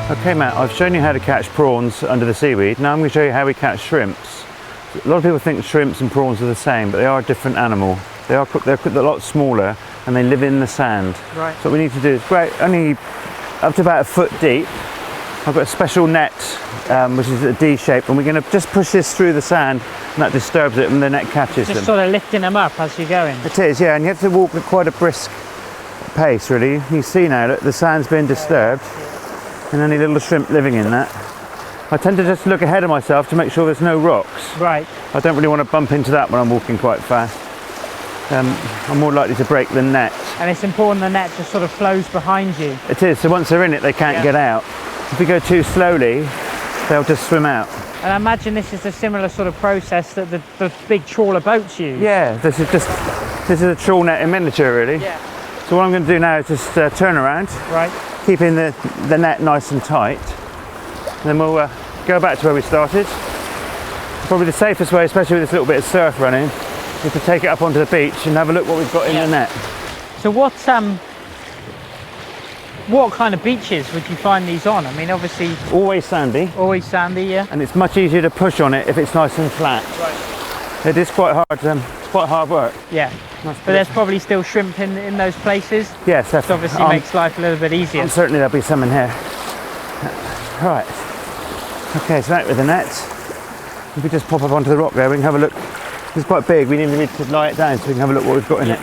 Okay Matt, I've shown you how to catch prawns under the seaweed. Now I'm going to show you how we catch shrimps. A lot of people think shrimps and prawns are the same, but they are a different animal. They're a lot smaller and they live in the sand. Right. So what we need to do is only up to about a foot deep. I've got a special net which is a D shape, and we're going to just push this through the sand and that disturbs it and the net catches them. Just sort of lifting them up as you're going. It is, yeah, and you have to walk at quite a brisk pace really. You see now that the sand's been disturbed. And any little shrimp living in that. I tend to just look ahead of myself to make sure there's no rocks. Right. I don't really want to bump into that when I'm walking quite fast. I'm more likely to break the net. And it's important the net just sort of flows behind you. It is, so once they're in it they can't get out. If we go too slowly, they'll just swim out. And I imagine this is a similar sort of process that the big trawler boats use. Yeah, this is a trawl net in miniature really. Yeah. So what I'm going to do now is just turn around. Right. Keeping the net nice and tight. And then we'll go back to where we started. Probably the safest way, especially with this little bit of surf running, is to take it up onto the beach and have a look what we've got in the net. So what kind of beaches would you find these on? I mean, obviously... Always sandy. Always sandy, yeah. And it's much easier to push on it if it's nice and flat. Right. It is quite hard, it's quite hard work. Yeah. But there's probably still shrimp in those places. Yes, which obviously makes life a little bit easier. And certainly there'll be some in here. Right. Okay, so that with the net. If we just pop up onto the rock there, we can have a look. It's quite big, we need to lie it down so we can have a look what we've got in it.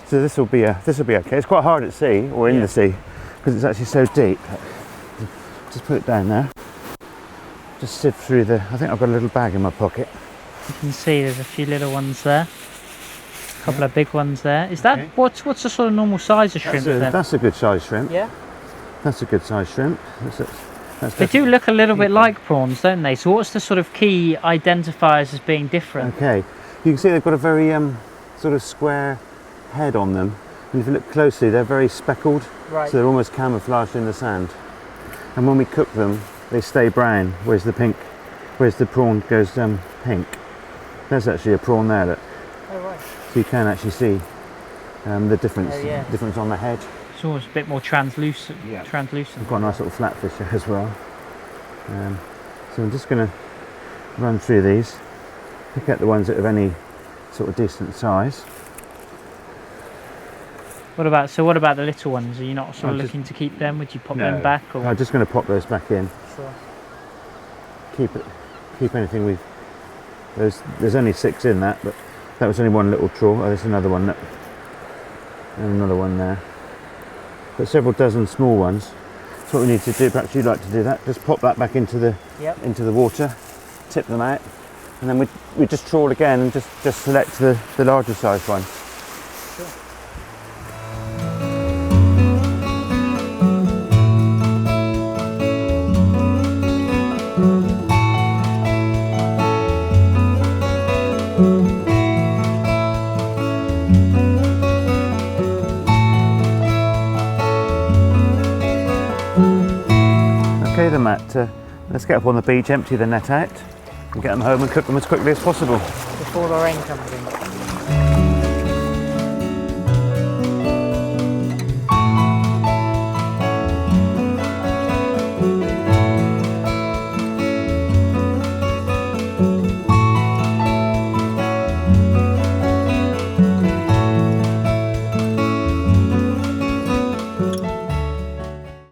So this will be okay. It's quite hard at sea, or in the sea, because it's actually so deep. Just put it down there. Just sift through I think I've got a little bag in my pocket. You can see there's a few little ones there. A couple of big ones there. Is that what's the sort of normal size of shrimp then? That's a good size shrimp. Yeah. That's a good size shrimp. They do look a little bit like prawns, don't they? So what's the sort of key identifiers as being different? Okay. You can see they've got a very sort of square head on them. And if you look closely, they're very speckled. Right. So they're almost camouflaged in the sand. And when we cook them, they stay brown, whereas the prawn goes pink. There's actually a prawn there. Oh, right. So you can actually see the difference on the head. It's almost a bit more translucent. Yeah. Translucent. We've got a nice little flatfish there as well. So I'm just going to run through these, pick out the ones that have any sort of decent size. What about the little ones? Are you not sort of looking to keep them? Would you pop them back? Or? I'm just going to pop those back in. Sure. Keep anything we've. There's only 6 in that, but that was only one little trawl. Oh, there's another one, and another one there. But several dozen small ones. That's what we need to do. Perhaps you'd like to do that. Just pop that back into the water, tip them out, and then we just trawl again and just select the larger size one. Sure. Okay then Matt, let's get up on the beach, empty the net out and get them home and cook them as quickly as possible. Before the rain comes in.